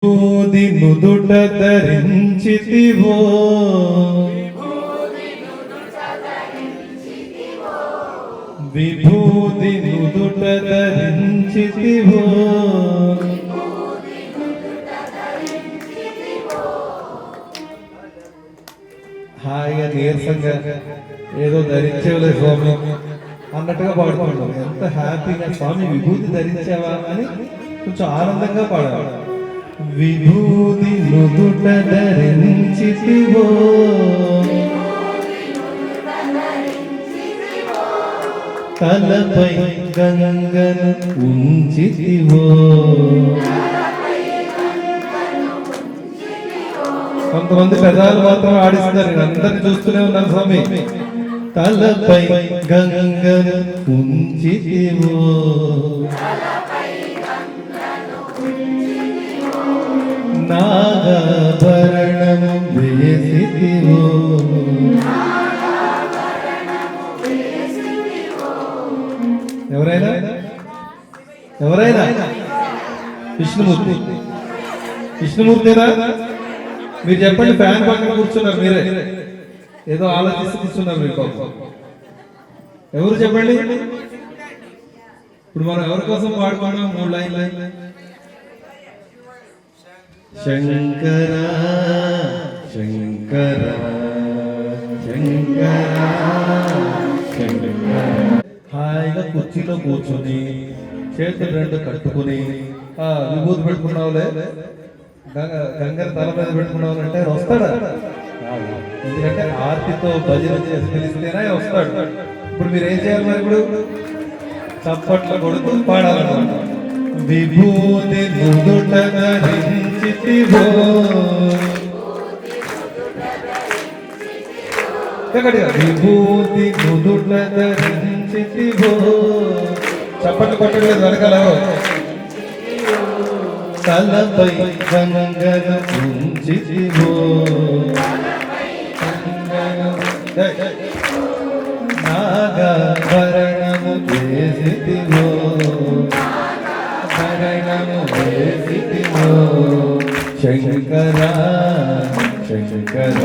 విభూది నుదుట ధరించితివో విభూది నుదుట ధరించితివో హాయిగా నీరసంగా ఏదో ధరించేవలే స్వామి అన్నట్టుగా పాడుకుంటాం. ఎంత హ్యాపీగా స్వామి విభూతి ధరించావా అని కొంచెం ఆనందంగా పాడాలి. విభూతి నుదుట ధరించితివో తలపై గంగను ఉంచితివో. కొంతమంది పెదాలు మాత్రం ఆడిస్తున్నారు, అందరిని చూస్తూనే ఉన్నాను స్వామి. తలపై గంగను ఉంచితివో నాగభరణము వేసితివో ఎవరైనా ఎవరైనా విష్ణుమూర్తి విష్ణుమూర్తినా మీరు చెప్పండి. ఫ్యాన్ పక్కన కూర్చున్నారు, మీరే ఏదో ఆలోచిస్తూ కూర్చున్నారు మీరు. ఎవరు చెప్పండి. ఇప్పుడు మనం ఎవరి కోసం పాడుకున్నాం? 3 లైన్లు. శంకర శంకర శంకర శంకర. హాయిగా కుర్చీలో కూర్చొని చేతులు 2 కట్టుకుని విభూతి పెట్టుకున్నావులే, గంగర తల మీద పెట్టుకున్నావులంటే వస్తాడా? ఎందుకంటే ఆర్తితో భజన చేసి పిలిస్తేనే వస్తాడు. ఇప్పుడు మీరు ఏం చేయాలి మరి? ఇప్పుడు చప్పట్లు కొడుతూ పాడాలన్నమాట. విభూతి నుదుట ధరించితివో విభూతి నుదుట ధరించితివో. చప్పట్లు కొట్టలేదు వెనకాల. తలపై గంగను ఉంచితివో నాగభరణము వేసితివో భరణము వేసితివో. శంకర శంకర